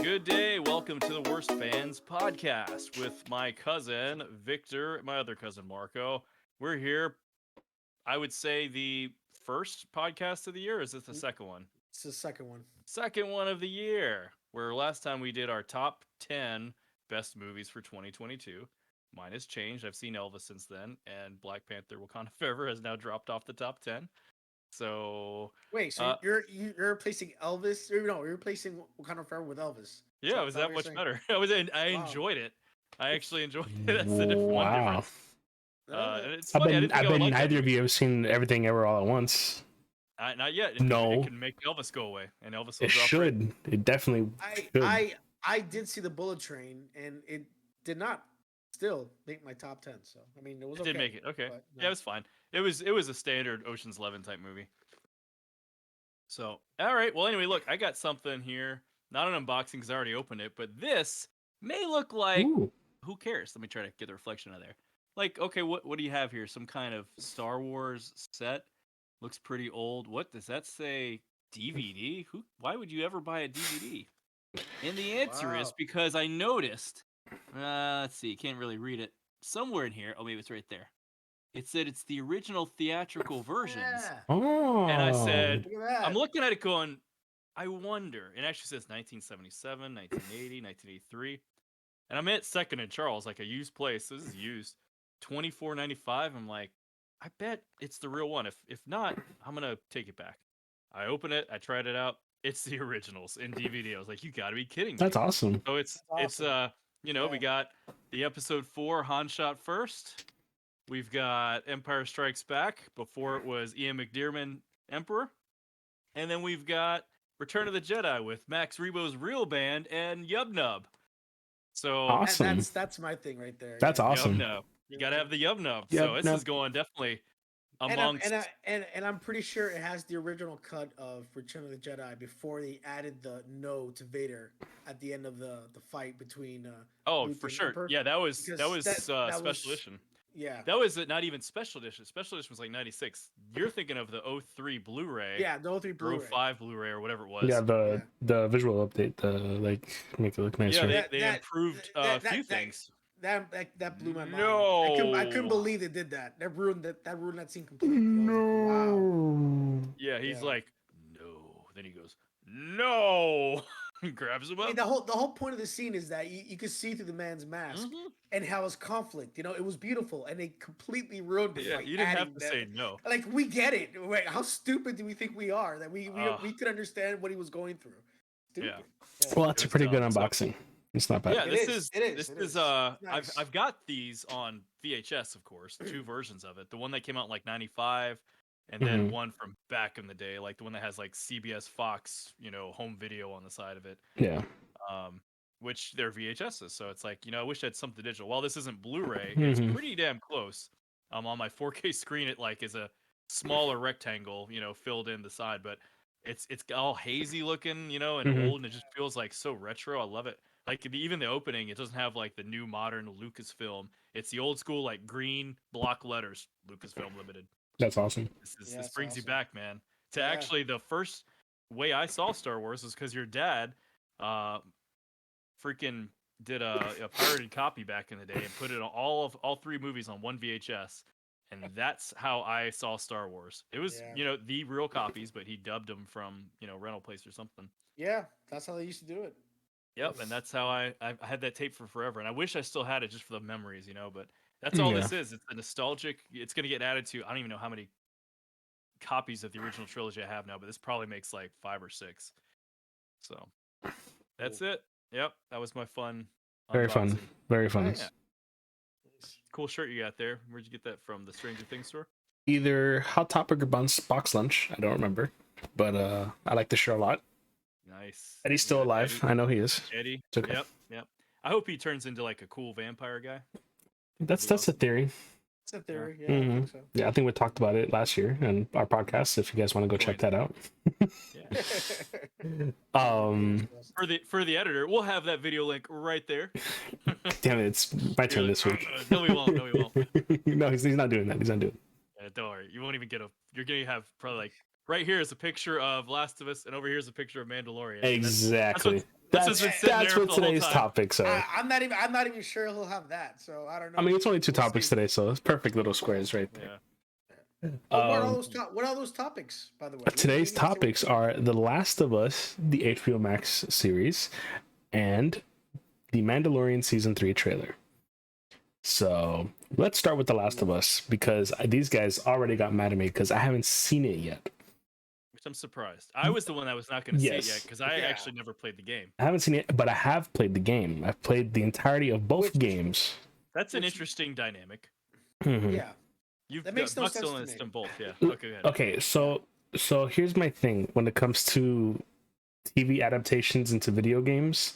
Good day. Welcome to the Worst Fans podcast with my cousin Victor, my other cousin Marco. We're here. I would say the first podcast of the year. Or is this the second one? It's the second one. Second one of the year. Where last time we did our top 10 best movies for 2022. Mine has changed. I've seen Elvis since then, and Black Panther: Wakanda Forever has now dropped off the top 10. So wait, so you're replacing Elvis? Or no, you're replacing Wakanda Forever with Elvis. Yeah, it was that much better. I enjoyed it. I actually enjoyed it. That's the one difference. It's funny. I bet neither of you have seen Everything Ever All at Once. Not yet. No. It can make Elvis go away, and Elvis will It drop should. right. It definitely should. I did see the Bullet Train, and it did not still make my top 10. So I mean, it was okay. Did make it okay? But, no. Yeah, it was fine. It was a standard Ocean's 11 type movie. So all right. Well, anyway, look, I got something here. Not an unboxing because I already opened it, but this may look like. Ooh. Who cares? Let me try to get the reflection out of there. Like, okay, what do you have here? Some kind of Star Wars set. Looks pretty old. What does that say? DVD? Why would you ever buy a DVD? And the answer is because I noticed. Let's see. Can't really read it. Somewhere in here. Oh, maybe it's right there. It said it's the original theatrical versions. Yeah. Oh. And I said, Look at that. I'm looking at it going, I wonder. It actually says 1977, 1980, 1983. And I'm at Second and Charles, like a used place. This is used. $24.95. I'm like, I bet it's the real one. If not, I'm gonna take it back. I open it, I tried it out. It's the originals in DVD. I was like, you gotta be kidding me. That's awesome. So it's we got the episode 4 Han shot first. We've got Empire Strikes Back before it was Ian McDiarmid Emperor. And then we've got Return of the Jedi with Max Rebo's real band and Yub Nub. So awesome. That's my thing right there. That's awesome. Yub Nub. You gotta have the Yub Nub. Yub So this Nub. is going definitely And amongst. I'm pretty sure it has the original cut of Return of the Jedi before they added the no to Vader at the end of the fight between. Luke For and sure. Emperor. Yeah, that was Because special was- edition. Yeah. That was not even special edition. Special edition was like 96. You're thinking of the 03 Blu-ray. Yeah, the 03 or Blu-ray. 05 Blu-ray or whatever it was. Yeah, the visual update, make it look nicer. Yeah, they improved a few things. That blew my mind. No. I couldn't believe they did that. That ruined that scene completely. No. Wow. Yeah, he's Yeah. like, no. Then he goes, no. Grabs him I up. mean, the whole point of the scene is that you could see through the man's mask Mhm. and how his conflict. It was beautiful, and they completely ruined it. Yeah, by you didn't have adding to that. say no. Like, we get it. Wait, how stupid do we think we are that we could understand what he was going through? Stupid. Yeah. Well, that's It a was pretty good dumb, so- unboxing. It's not bad. Yeah, It this is, is it is, this it is is. Nice. I've got these on VHS, of course, 2 versions of it. The one that came out in like 95 and then Mhm. one from back in the day, like the one that has like CBS Fox, home video on the side of it. Yeah. Which they're VHSs, so it's like, I wish I had something digital. While this isn't Blu-ray, it's Mhm. pretty damn close. On my 4K screen, it like is a smaller rectangle, filled in the side, but it's all hazy looking, and Mhm. old, and it just feels like so retro. I love it. Like even the opening, it doesn't have like the new modern Lucasfilm. It's the old school like green block letters, Lucasfilm Limited. That's awesome. This that's brings you awesome. back, man. To Yeah. actually the first way I saw Star Wars was because your dad, freaking did a pirated copy back in the day and put it on all 3 movies on one VHS, and that's how I saw Star Wars. It was Yeah. the real copies, but he dubbed them from rental place or something. Yeah, that's how they used to do it. Yep, and that's how I had that tape for forever, and I wish I still had it just for the memories, But that's all this is. It's the nostalgic. It's gonna get added to. I don't even know how many copies of the original trilogy I have now, but this probably makes like 5 or 6. So that's it. Yep, that was my fun. Very fun. unboxing. Very fun. Nice. Yeah. Cool shirt you got there. Where'd you get that from? The Stranger Things store? Either Hot Topic or Box Lunch. I don't remember, but I like the shirt a lot. Nice. Eddie's still Yeah, alive. I know he is. Eddie. It's okay. Yep. I hope he turns into like a cool vampire guy. That's a theory. It's a theory. Yeah, Mhm. I think so. Yeah, I think we talked about it last year in our podcast. If you guys want to go check that out. Yeah. For the editor, we'll have that video link right there. Damn it, it's my turn this week. No, we won't. No, we won't. No, he's not doing that. He's not doing it. Don't worry. You won't even get you're gonna have probably like right here is a picture of Last of Us, and over here is a picture of Mandalorian. Exactly. That's what today's topics are. I'm not even sure he'll have that. So I don't know. I mean, it's only 2 topics today, so it's perfect little squares right there. Yeah. What are those topics, by the way? Today's topics are The Last of Us, the HBO Max series, and the Mandalorian season 3 trailer. So let's start with The Last of Us, because these guys already got mad at me because I haven't seen it yet. Which I'm surprised. I was the one that was not going to see it yet because I actually never played the game. I haven't seen it, but I have played the game. I've played the entirety of both games. That's an interesting dynamic. Mm-hmm. Yeah. That makes no sense to me. Both, yeah. Okay, go ahead. Okay, so here's my thing when it comes to TV adaptations into video games.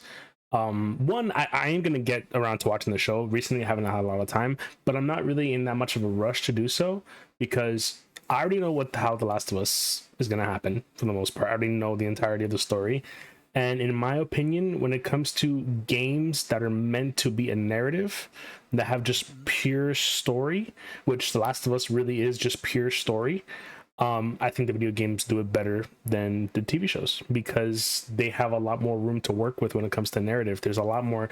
One, I am gonna get around to watching the show. Recently, I haven't had a lot of time, but I'm not really in that much of a rush to do so because I already know how The Last of Us is gonna happen for the most part. I already know the entirety of the story, and in my opinion, when it comes to games that are meant to be a narrative that have just pure story, which The Last of Us really is just pure story. I think the video games do it better than the TV shows because they have a lot more room to work with when it comes to narrative. There's a lot more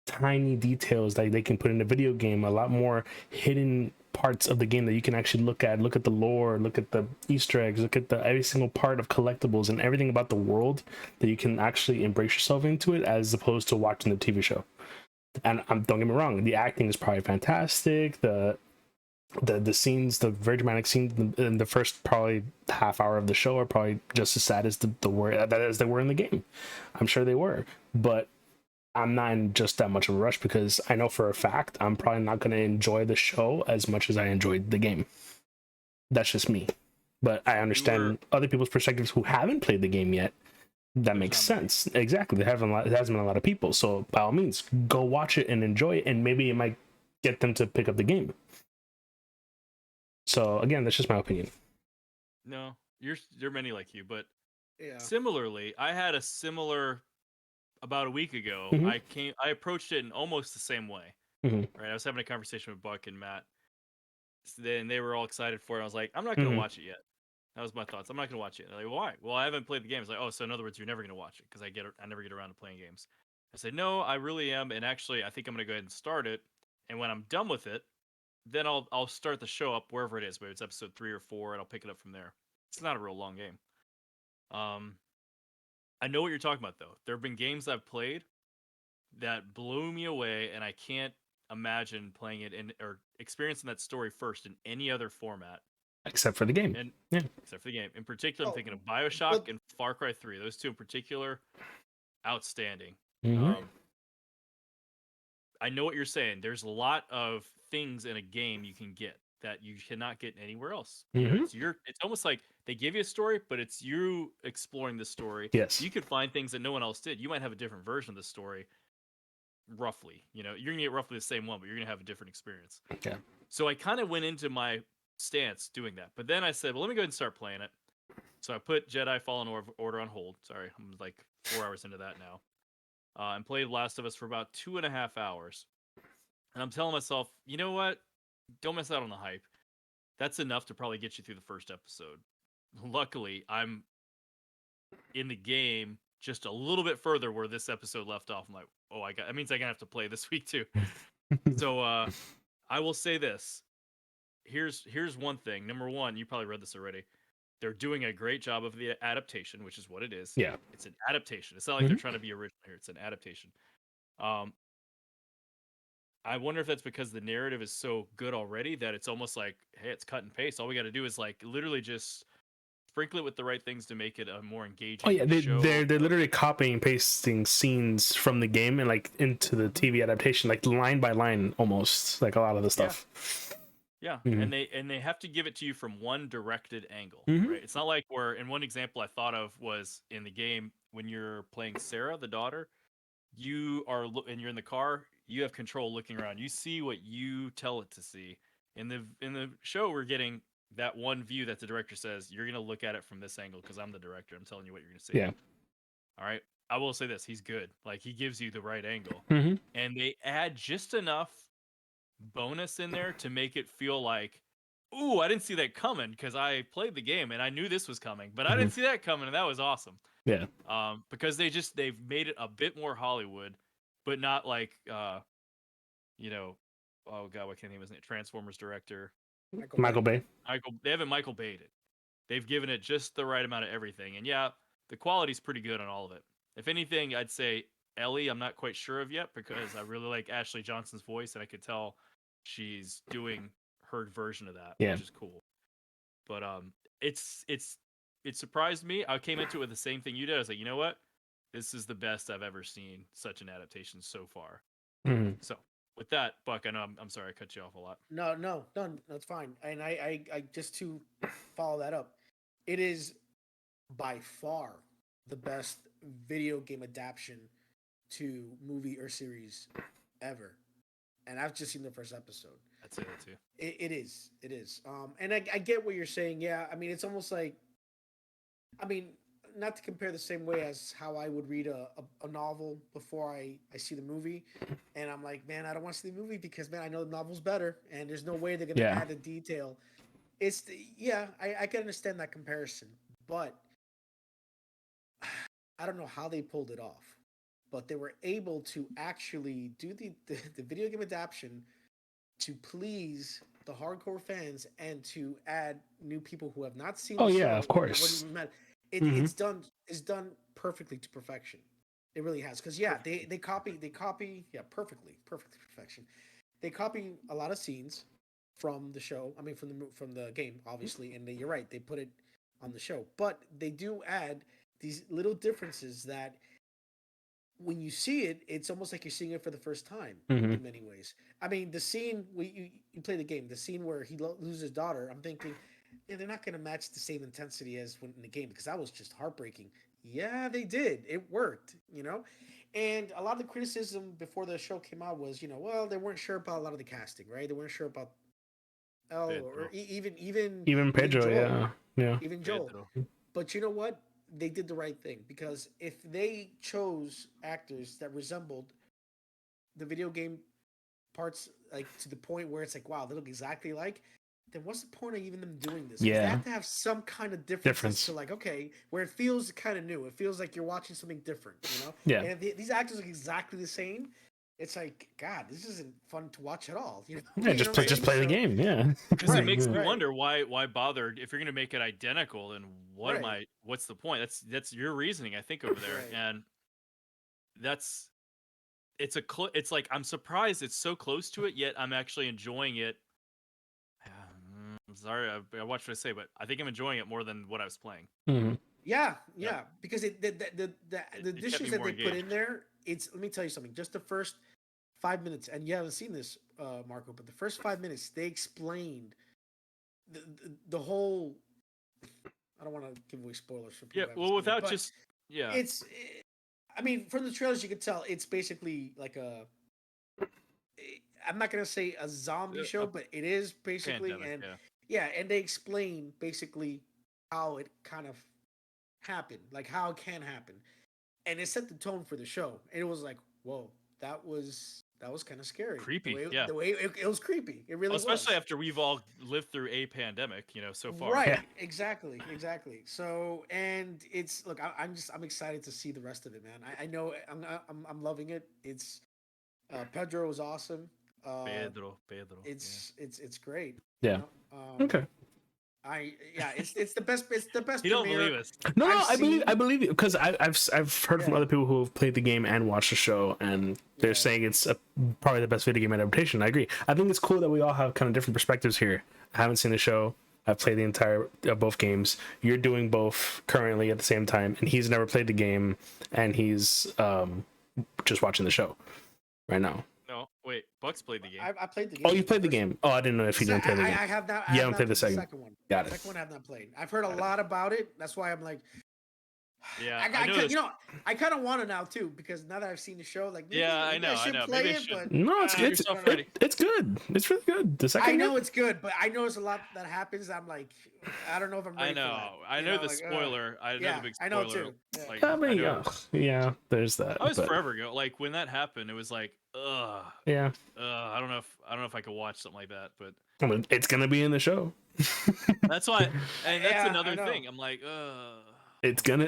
tiny details that they can put in a video game, a lot more hidden parts of the game that you can actually look at the lore, look at the Easter eggs, look at every single part of collectibles and everything about the world that you can actually embrace yourself into it as opposed to watching the TV show. And don't get me wrong, the acting is probably fantastic. The scenes, the very dramatic scenes in the first probably half hour of the show are probably just as sad as they were in the game. I'm sure they were, but I'm not in just that much of a rush because I know for a fact I'm probably not going to enjoy the show as much as I enjoyed the game. That's just me, but I understand other people's perspectives who haven't played the game yet. That makes sense. Exactly. There hasn't been a lot of people, so by all means, go watch it and enjoy it, and maybe it might get them to pick up the game. So again, that's just my opinion. No, there are many like you, but similarly, I had a similar about a week ago. Mm-hmm. I approached it in almost the same way. Mm-hmm. Right, I was having a conversation with Buck and Matt. Then they were all excited for it. I was like, I'm not going to watch it yet. That was my thoughts. I'm not going to watch it. They're like, why? Well, I haven't played the game. It's like, oh, so in other words, you're never going to watch it because I never get around to playing games. I said, no, I really am, and actually, I think I'm going to go ahead and start it. And when I'm done with it, then I'll start the show up wherever it is, whether it's episode 3 or 4, and I'll pick it up from there. It's not a real long game. I know what you're talking about, though. There have been games I've played that blew me away, and I can't imagine playing it or experiencing that story first in any other format. Except for the game. Except for the game. In particular, I'm thinking of BioShock and Far Cry 3. Those two in particular, outstanding. Mm-hmm. I know what you're saying. There's a lot of things in a game you can get that you cannot get anywhere else. Mm-hmm. It's almost like they give you a story, but it's you exploring the story. Yes. You could find things that no one else did. You might have a different version of the story, roughly. You're going to get roughly the same one, but you're going to have a different experience. Yeah. So I kind of went into my stance doing that. But then I said, well, let me go ahead and start playing it. So I put Jedi Fallen Order on hold. Sorry, I'm like 4 hours into that now. And played Last of Us for about 2.5 hours. And I'm telling myself, you know what? Don't miss out on the hype. That's enough to probably get you through the first episode. Luckily, I'm in the game just a little bit further where this episode left off. I'm like, oh, that means I'm going to have to play this week too. So I will say this. Here's one thing. Number one, you probably read this already. They're doing a great job of the adaptation, which is what it is. Yeah. It's an adaptation. It's not like they're trying to be original here. It's an adaptation. I wonder if that's because the narrative is so good already that it's almost like, hey, it's cut and paste. All we got to do is like literally just sprinkle it with the right things to make it a more engaging. Oh yeah, they're literally copying and pasting scenes from the game and like into the TV adaptation, like line by line, almost like a lot of the stuff. Yeah, and they have to give it to you from one directed angle, right? It's not like where, in one example I thought of was in the game when you're playing Sarah, the daughter, and you're in the car, you have control looking around. You see what you tell it to see. In the show, we're getting that one view that the director says, you're going to look at it from this angle because I'm the director. I'm telling you what you're going to see. Yeah. All right. I will say this. He's good. Like, he gives you the right angle. Mm-hmm. And they add just enough bonus in there to make it feel like ooh, I didn't see that coming because I played the game and I knew this was coming, but I didn't see that coming, and that was awesome. Yeah. Because they've made it a bit more Hollywood, but not like you know, oh god, what can't name his name? Transformers director Michael Bay. They haven't Michael Bay'd it. They've given it just the right amount of everything, and yeah, the quality's pretty good on all of it. If anything, I'd say Ellie, I'm not quite sure of yet because I really like Ashley Johnson's voice, and I could tell she's doing her version of that, which is cool. But it surprised me. I came into it with the same thing you did. I was like, you know what? This is the best I've ever seen such an adaptation so far. So with that, Buck, I know I'm sorry I cut you off a lot. No, that's fine. And I just to follow that up, it is by far the best video game adaptation to movie or series ever. And I've just seen the first episode. I'd say that too. It is. And I get what you're saying. Yeah, I mean, it's almost like, I mean, not to compare the same way as how I would read a novel before I see the movie. And I'm like, man, I don't want to see the movie because, man, I know the novel's better. And there's no way they're going to add the detail. I can understand that comparison. But I don't know how they pulled it off. But they were able to actually do the video game adaptation to please the hardcore fans and to add new people who have not seen the show. Of course. It's done perfectly to perfection. It really has. Because they copy perfectly to perfection. They copy a lot of scenes from the show. I mean from the game, obviously, and you're right, they put it on the show. But they do add these little differences that when you see it, it's almost like you're seeing it for the first time in many ways. I mean, the scene you play the game, the scene where he loses his daughter, I'm thinking, they're not going to match the same intensity as when in the game because that was just heartbreaking. Yeah, they did. It worked, And a lot of the criticism before the show came out was, well, they weren't sure about a lot of the casting, right? They weren't sure about or even Pedro, Joel, yeah, even Joel. Pedro. But you know what? They did the right thing because if they chose actors that resembled the video game parts, like to the point where it's like, wow, they look exactly like, then what's the point of even them doing this? Yeah. They have to have some kind of difference. To like, okay, where it feels kind of new. It feels like you're watching something different, Yeah. And if these actors look exactly the same, it's like, God, this isn't fun to watch at all. Yeah, just play the game. Yeah. Because it makes me wonder why bother if you're going to make it identical. Then what's the point? That's your reasoning, I think, over there, and it's like I'm surprised it's so close to it, yet I'm actually enjoying it. I'm sorry, I watched what I say, but I think I'm enjoying it more than what I was playing. Yeah, because the dishes that they put in there, let me tell you something. Just the first 5 minutes, and you haven't seen this, Marco, but the first 5 minutes they explained the whole. I don't want to give away spoilers for people. Yeah, well, without it's. I mean, from the trailers you can tell it's basically like a. I'm not gonna say a zombie show, but it is basically, pandemic, and they explain basically how it kind of happened, like how it can happen, and it set the tone for the show. And it was like, whoa, that was kind of scary, creepy. The way it was creepy. It really, especially after we've all lived through a pandemic, so far. Right? Exactly. So, and it's look, I'm excited to see the rest of it, man. I know I'm loving it. It's Pedro was awesome. Pedro. It's great. Yeah. Okay. It's the best. It's the best. You don't believe us? No, I believe you because I've heard from other people who have played the game and watched the show, and they're saying it's probably the best video game adaptation. I agree. I think it's cool that we all have kind of different perspectives here. I haven't seen the show. I've played the entire both games. You're doing both currently at the same time, and he's never played the game, and he's just watching the show right now. No, wait. Buck's played the game. I played the game. Oh, you played the game. Oh, I didn't know if you didn't play the game. I have not. You haven't played the second one. Got it. The second one I have not played. I've heard a lot about it. That's why I'm like, Yeah, I I know kind, this. I kind of want to now too because now that I've seen the show, like maybe, Yeah, I maybe I know, I should know. play Maybe I it, should but No, get it's yourself I don't know. ready. it's good. It's really good. The I second know it's good, but I know there's a lot that happens. I'm like, I don't know if I'm I ready for know. that. I You know know, the like, spoiler. I know the yeah, big I know spoiler. too. Yeah. Like I I mean, know. yeah, there's that. I was But forever ago. Like when that happened, it was like, yeah, I don't know if I could watch something like that. But I mean, it's gonna be in the show. that's why, and that's Yeah, I another know. thing. I'm like, It's gonna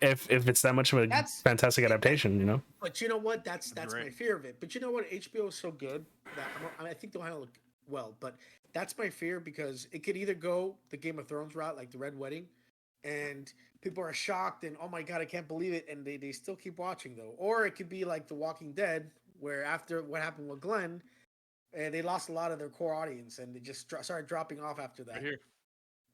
if it's that much of a That's fantastic it, adaptation, you know. but you know what? That's great. my fear of it. But you know what? HBO is so good that I think they'll handle it well. But that's my fear because it could either go the Game of Thrones route, like the Red Wedding, and people are shocked and oh my god, I can't believe it, and they still keep watching though. Or it could be like The Walking Dead, where after what happened with Glenn, and they lost a lot of their core audience and they just started dropping off after Right that. here.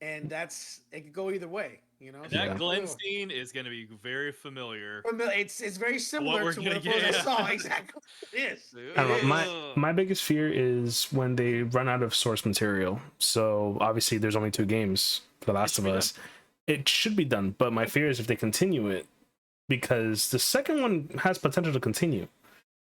And it could go either way, you know. And So that Yeah. Glen scene is going to be very familiar. It's very What similar we're to gonna what it was I get, yeah. saw. Exactly, it is. I It don't know. is. My biggest fear is when they run out of source material. So obviously, there's only 2 games for The Last of should be Us. It should be done, but my fear is if they continue it, because the second one has potential to continue.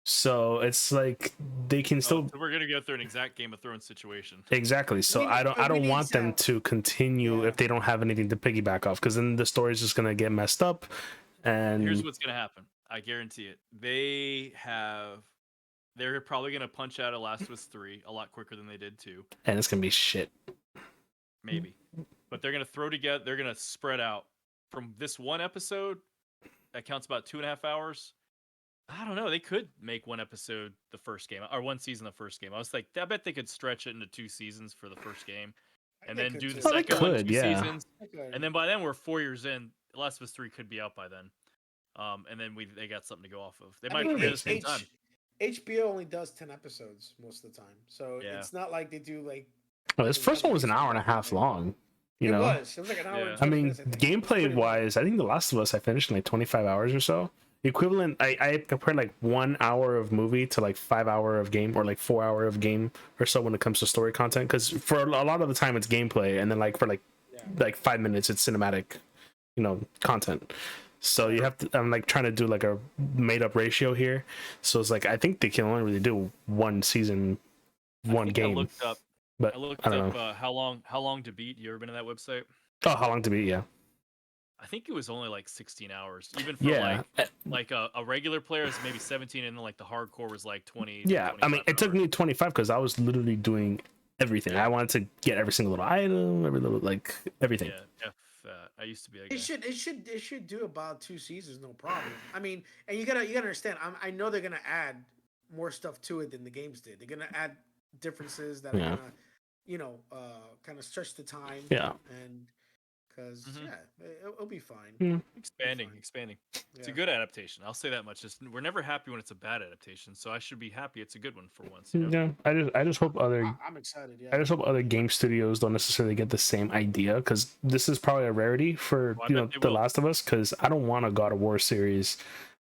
So it's like they can still so we're gonna go through an exact Game of Thrones situation. exactly. So I But we don't need want them to continue Yeah. if they don't have anything to piggyback off, because then the story's just gonna get messed up. And Here's what's gonna happen. I guarantee it. They're probably gonna punch out a Last of Us 3 a lot quicker than they did 2. it's gonna be shit. Maybe. But they're gonna spread out from this one episode that counts about 2.5 hours. I don't know. They could make one episode the first game or one season the first game. I was like, I bet they could stretch it into 2 seasons for the first game, and They then could do too. the Oh, they second one could, 2 yeah. seasons, and then by then we're 4 years in. Last of Us 3 could be out by then, and then they got something to go off of. They I might mean, premiere at the same time. HBO only does 10 episodes most of the time, so Yeah. it's not like they do like. Well, this first one was an hour and a half long. You know, It was like an hour. Yeah. And I 20 mean, minutes, I think. It's gameplay pretty long. wise, I think The Last of Us I finished in like 25 hours or so. Equivalent, I compared like 1 hour of movie to like 5 hour of game, or like 4 hour of game or so when it comes to story content. Because for a lot of the time it's gameplay, and then like for like 5 minutes it's cinematic, content. So you have to. I'm like trying to do like a made up ratio here. So it's like I think they can only really do one season, one game. I looked up. But I looked I don't up know. how long to beat. You ever been to that website? Oh, how long to beat? Yeah. I think it was only like 16 hours. Even for Yeah. like a regular player is maybe 17, and then like the hardcore was like 20. Yeah, I mean, 25 it took hours. me 25 because I was literally doing everything. I wanted to get every single little item, every little like everything. Yeah, I used to be a guy. It should do about 2 seasons, no problem. I mean, and you gotta understand. I know they're gonna add more stuff to it than the games did. They're gonna add differences that are Yeah. gonna, kind of stretch the time. Yeah. And because Mhm. it'll be fine. Mm. Expanding. It's a good adaptation. I'll say that much. We're never happy when it's a bad adaptation, so I should be happy it's a good one for once. You know? Yeah, I just hope other I'm excited. Yeah. I just hope other game studios don't necessarily get the same idea, because this is probably a rarity for Oh, I bet they The will. Last of Us. Because I don't want a God of War series,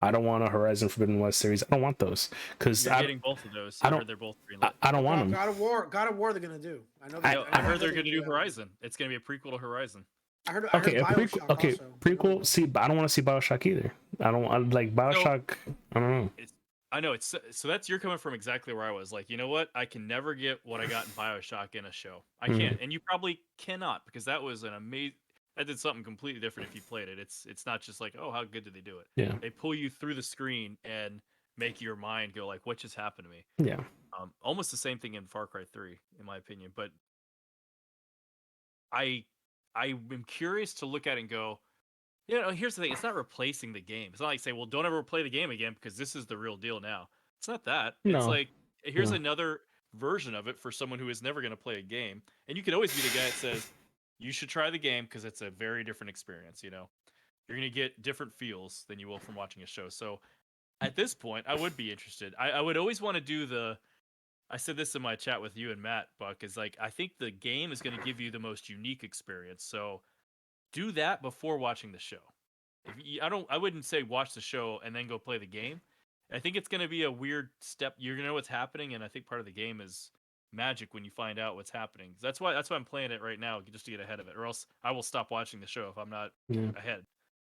I don't want a Horizon Forbidden West series. I don't want those because You're getting both of those. I I don't- heard they're both greenlit. I don't want them. God of War. They're gonna do. I know. I heard they're going to do Horizon. It's going to be a prequel to Horizon. I heard Okay, a BioShock prequel. Okay, also. prequel. See, but I don't want to see Bioshock either. I like Bioshock. I don't know. I know it's so that's you're coming from exactly where I was. Like, you know what? I can never get what I got in BioShock in a show. I can't, and you probably cannot, because that was an amazing. That did something completely different if you played it. It's not just like, oh, how good did they do it? Yeah. They pull you through the screen and make your mind go like, what just happened to me? Yeah. Almost the same thing in Far Cry 3, in my opinion. But I'm curious to look at it and go, here's the thing. It's not replacing the game. It's not like say, well, don't ever play the game again because this is the real deal now. It's not that. It's No. like, here's No. another version of it for someone who is never going to play a game. And you could always be the guy that says, you should try the game because it's a very different experience. You're going to get different feels than you will from watching a show. So at this point, I would be interested. I would always want to do I said this in my chat with you and Matt, Buck, is like, I think the game is going to give you the most unique experience. So do that before watching the show. I wouldn't say watch the show and then go play the game. I think it's going to be a weird step. You're going to know what's happening, and I think part of the game is magic when you find out what's happening. That's why I'm playing it right now, just to get ahead of it, or else I will stop watching the show if I'm not ahead.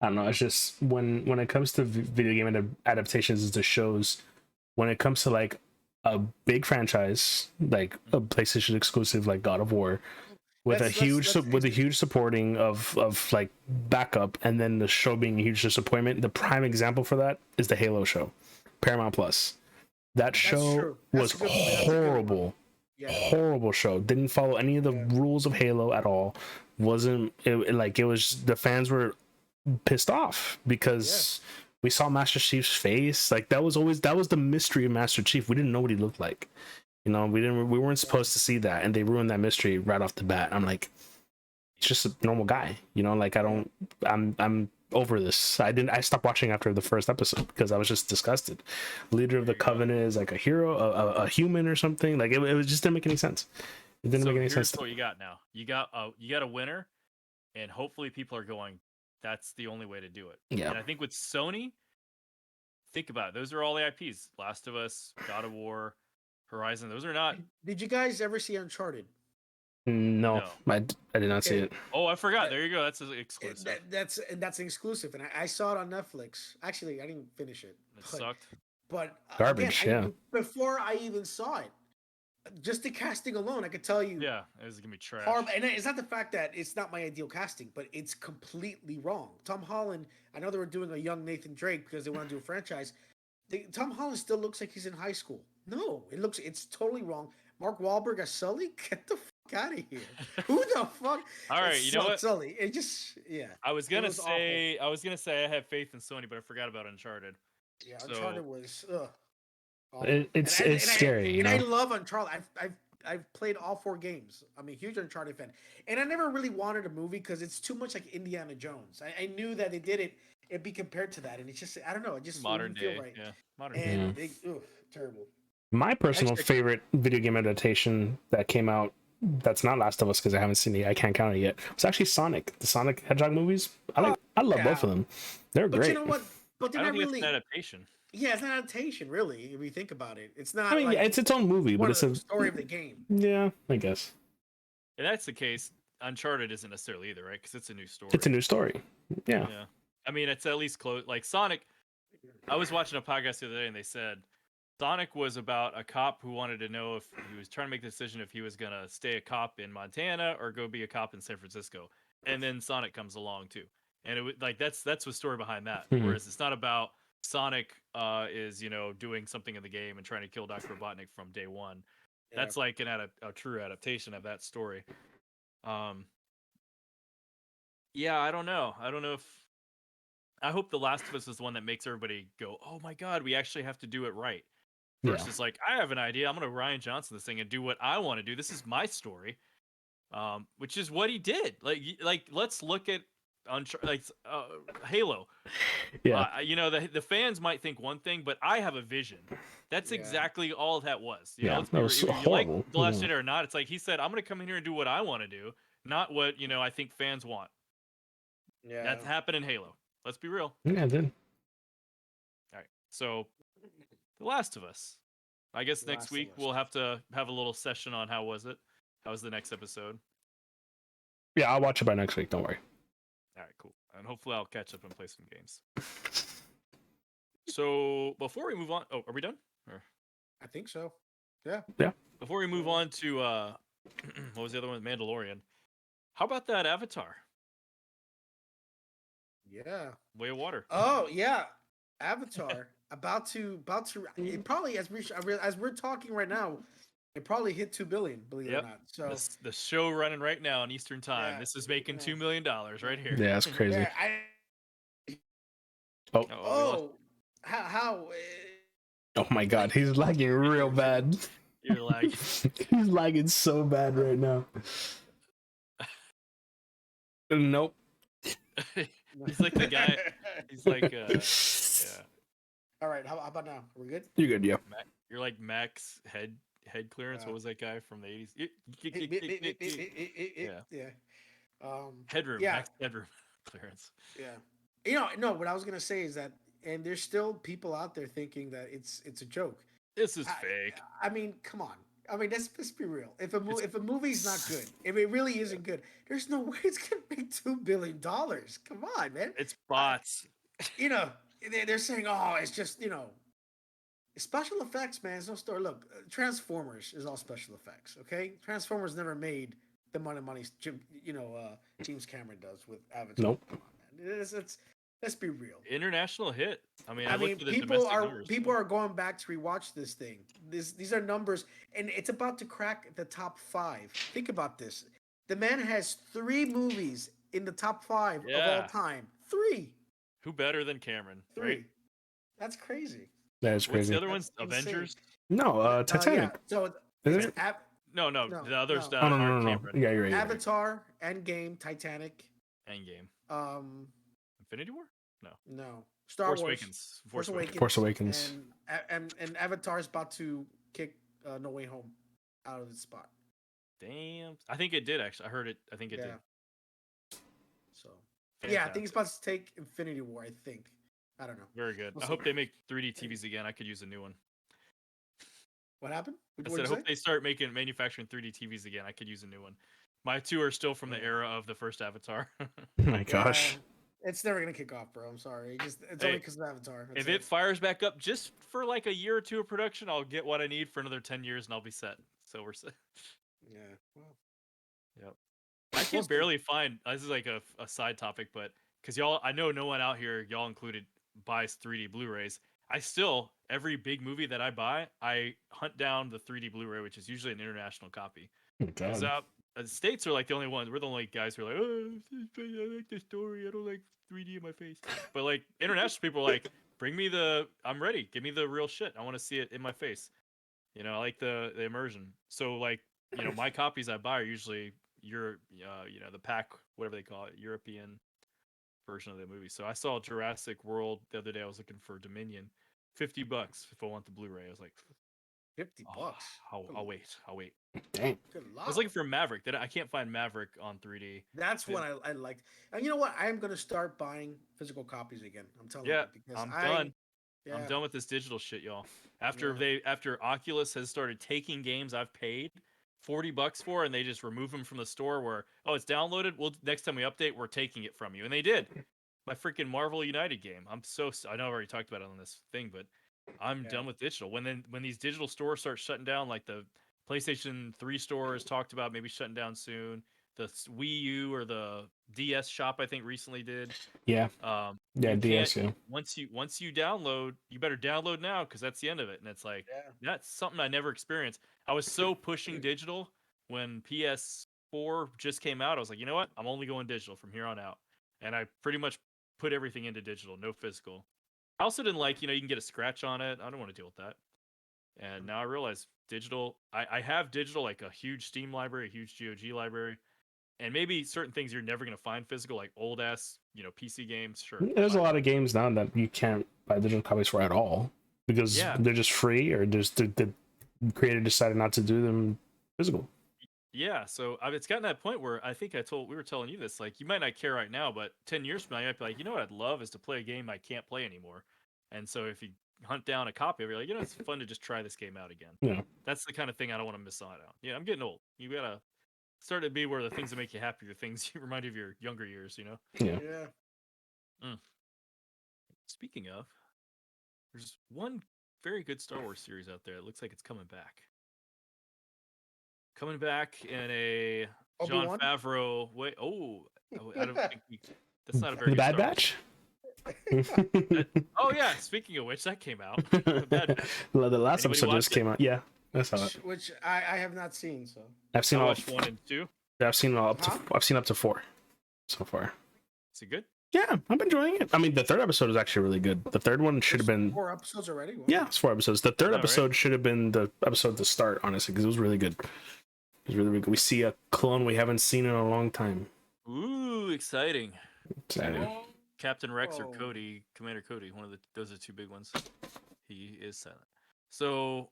I don't know. It's just when it comes to video game adaptations to shows, when it comes to like a big franchise like a PlayStation exclusive like God of War, with a huge supporting of like backup, and then the show being a huge disappointment. The prime example for that is the Halo show, Paramount Plus. That show was horrible. Yeah. Horrible show. Didn't follow any of the rules of Halo at all. Wasn't it, like it was, the fans were pissed off because we saw Master Chief's face. Like that was the mystery of Master Chief. We didn't know what he looked like. You know, we weren't supposed to see that, and they ruined that mystery right off the bat. I'm like, it's just a normal guy, you know. Like I'm over this. I stopped watching after the first episode because I was just disgusted. Leader of the Covenant is like a hero, a human or something. Like it just didn't make any sense. It didn't make any sense. What you got now? You got a winner, and hopefully people are going, that's the only way to do it. Yeah. And I think with Sony, think about it. Those are all the IPs. Last of Us, God of War, Horizon. Those are not. Did you guys ever see Uncharted? No. I did not see it. Oh, I forgot. There you go. That's an exclusive. That's an exclusive, and I saw it on Netflix. Actually, I didn't finish it. It sucked. But garbage. again, before I even saw it, just the casting alone, I could tell you. Yeah, it was gonna be trash. Horrible. And it's not the fact that it's not my ideal casting, but it's completely wrong. Tom Holland. I know they were doing a young Nathan Drake because they want to do a franchise. Tom Holland still looks like he's in high school. No, it's totally wrong. Mark Wahlberg as Sully? Get the fuck out of here. Who the fuck? All right, you know what? Sully. It just, I was gonna say I have faith in Sony, but I forgot about Uncharted. Yeah, Uncharted was it's scary. You know? I love Uncharted. I've played all 4 games. I'm a huge Uncharted fan, and I never really wanted a movie because it's too much like Indiana Jones. I knew that they did it'd be compared to that, and it's just, I don't know, it just modern day, feel right. Yeah, modern day. Terrible. My personal favorite video game adaptation that came out that's not Last of Us, because I haven't seen it. I can't count it yet. It's actually Sonic, the Sonic Hedgehog movies. I love both of them. They're great. You know what? But they're not really. It's an adaptation. Yeah, it's not an adaptation, really. If you think about it, it's not. I mean, like, it's its own movie, but it's a story of the game. Yeah, I guess. If that's the case, Uncharted isn't necessarily either, right? Because it's a new story. It's a new story. Yeah. Yeah. I mean, it's at least close. Like Sonic, I was watching a podcast the other day, and they said Sonic was about a cop who wanted to know if he was trying to make the decision if he was gonna stay a cop in Montana or go be a cop in San Francisco. And then Sonic comes along too, and it was like that's the story behind that. Mm-hmm. Whereas it's not about Sonic is doing something in the game and trying to kill Dr. Robotnik from day one. Yeah. That's like a true adaptation of that story. Yeah, I don't know. I don't know if. I hope The Last of Us is the one that makes everybody go, "Oh my God, we actually have to do it right." Versus like, I have an idea. I'm gonna Ryan Johnson this thing and do what I want to do. This is my story, which is what he did. Like let's look at Halo. Yeah. The fans might think one thing, but I have a vision. That's exactly all that was. That was horrible. You like The Last Jedi or not? It's like he said, "I'm gonna come in here and do what I want to do, not what I think fans want." Yeah, that's happened in Halo. Let's be real. Yeah, it did. All right, so The Last of Us. I guess next week we'll have to have a little session on how was it. How was the next episode? Yeah, I'll watch it by next week. Don't worry. All right, cool. And hopefully I'll catch up and play some games. So before we move on, are we done? Or? I think so. Yeah. Yeah. Before we move on to what was the other one? Mandalorian. How about that Avatar? Yeah. Way of Water. Oh yeah, Avatar. about to. It probably as we're talking right now, it probably hit 2 billion. Believe it or not. So the show running right now in Eastern Time. This is making $2 million right here. Yeah, that's crazy. How? Oh my God, he's lagging real bad. You're lagging. He's lagging so bad right now. Nope. He's like the guy. He's like, yeah. All right, how about now? Are we good? You're good, yeah. You're like Max head clearance. What was that guy from the 80s? Yeah. Headroom. Yeah. Max headroom clearance. Yeah. No. What I was gonna say is that, and there's still people out there thinking that it's a joke. This is fake. I mean, come on. I mean, let's be real. If a movie's not good, if it really isn't good, there's no way it's gonna make $2 billion. Come on, man. It's I, bots. you know, they're saying, oh, it's just special effects, man. It's no story. Look, Transformers is all special effects. Okay, Transformers never made the money James Cameron does with Avatar. Nope. Come on, man. Let's be real. International hit. I mean, I I mean, looked at the domestic numbers. people are going back to rewatch this thing. These are numbers, and it's about to crack the top 5. Think about this. The man has 3 movies in the top 5 of all Yeah. time. 3. Who better than Cameron? 3. Right? That's crazy. That is What's crazy. the other ones? That's insane. Avengers? No, Titanic. So Isn't it's it? No, No, the others no. that Oh, no, aren't no. Cameron. Yeah, you're right. Avatar, Endgame, Titanic. Endgame. Infinity War? No. Star Force Wars. Awakens. Force Awakens. And Avatar's about to kick No Way Home out of its spot. Damn. I think it did, actually. I heard it. I think it did. So, yeah, I Fantastic. think it's about to take Infinity War, I think. I don't know. Very good. We'll I see. hope they make 3D TVs again. I could use a new one. What happened? I What'd said, I you hope say? they start manufacturing 3D TVs again. I could use a new one. My 2 are still from the era of the first Avatar. Oh my gosh. It's never going to kick off, bro. I'm sorry. It's Hey, only because of Avatar. That's If it fires back up just for like a year or 2 of production, I'll get what I need for another 10 years and I'll be set. So we're set. Yeah. Well, Yep. I can barely find. This is like a side topic, but because y'all, I know no one out here, y'all included, buys 3D Blu-rays. I still, every big movie that I buy, I hunt down the 3D Blu-ray, which is usually an international copy. Oh, Because God. the States are like the only ones. We're the only guys who are like, oh, I like the story. I don't like 3D in my face. But like international people are like, bring me I'm ready. Give me the real shit. I want to see it in my face. I like the immersion. So like, my copies I buy are usually the pack, whatever they call it, European version of the movie. So I saw Jurassic World the other day. I was looking for Dominion, $50 if I want the Blu-ray. I was like, $50. I'll wait. Dang. Good I was looking for Maverick. I can't find Maverick on 3D. That's what I liked. And you know what? I am going to start buying physical copies again. I'm telling Yeah, you. Because I'm done. Yeah. I'm done with this digital shit, y'all. After Oculus has started taking games I've paid $40 for, and they just remove them from the store. Where it's downloaded. Well, next time we update, we're taking it from you, and they did. My freaking Marvel United game. I know I already talked about it on this thing, but I'm done with digital. When these digital stores start shutting down, like the PlayStation 3 store has talked about maybe shutting down soon. The Wii U or the DS shop, I think, recently did. Yeah. You DS. can't- Yeah. Once you download, you better download now because that's the end of it. And it's like that's something I never experienced. I was so pushing digital when PS4 just came out. I was like, you know what? I'm only going digital from here on out. And I pretty much put everything into digital, no physical. I also didn't like, you can get a scratch on it. I don't want to deal with that. And now I realize digital. I have digital, like a huge Steam library, a huge GOG library. And maybe certain things you're never going to find physical, like old ass, PC games. Sure. There's a lot of games now that you can't buy digital copies for at all because they're just free, or just the creator decided not to do them physical. Yeah, so it's gotten to that point where I think we were telling you this, like you might not care right now, but 10 years from now, you might be like, you know what I'd love is to play a game I can't play anymore. And so if you hunt down a copy of it, you're like, it's fun to just try this game out again. Yeah. That's the kind of thing I don't want to miss out on. Yeah, I'm getting old. You gotta start to be where the things that make you happy are things you remind you of your younger years, Yeah. Speaking of, there's one very good Star Wars series out there. It looks like it's coming back. Coming back in a Obi-Wan? Jon Favreau way. I don't think that's not a very The good Bad Star Batch. Oh yeah, speaking of which, that came out. The Bad Batch. The last Anybody episode just watch came out. Yeah, I saw it. Which I have not seen. So I've seen I all. watched 1 and 2. I've seen all up to. Huh? I've seen up to 4 so far. Is it good? Yeah, I'm enjoying it. I mean, the 3rd episode is actually really good. The 3rd one should have been. 4 episodes already. Wow. Yeah, it's 4 episodes. The 3rd All right. episode should have been the episode to start, honestly, because it was really good. It was really, really good. We see a clone we haven't seen in a long time. Ooh, exciting! Exciting. Captain Rex or Whoa. Cody, Commander Cody. Those are 2 big ones. He is silent. So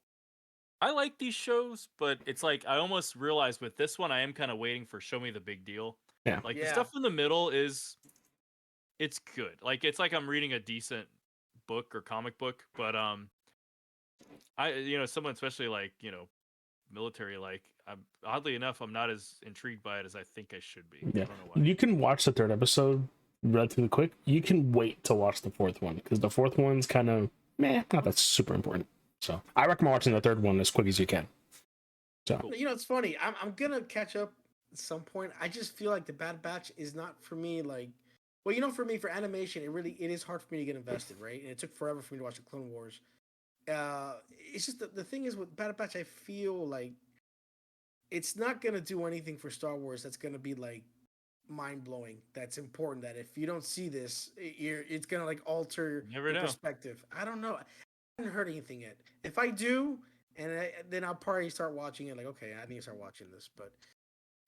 I like these shows, but it's like I almost realize with this one, I am kind of waiting for show me the big deal. Yeah. Like the Yeah. stuff in the middle it's good. Like it's like I'm reading a decent book or comic book, but someone especially like military like. Oddly enough, I'm not as intrigued by it as I think I should be. Yeah, I don't know why. you can watch the third episode relatively quick. You can wait to watch the fourth one because the fourth one's kind of not that super important. So I recommend watching the third one as quick as you can. So You know, it's funny. I'm gonna catch up at some point. I just feel like the Bad Batch is not for me. Like, well, you know, for me, for animation, it is hard for me to get invested, right? And it took forever for me to watch the Clone Wars. It's just the thing is with Bad Batch, I feel like it's not gonna do anything for Star Wars that's gonna be like mind blowing. That's important. That if you don't see this, it's gonna like alter Never your know. perspective. I don't know. I haven't heard anything yet. If I do, then I'll probably start watching it. Like, okay, I need to start watching this. But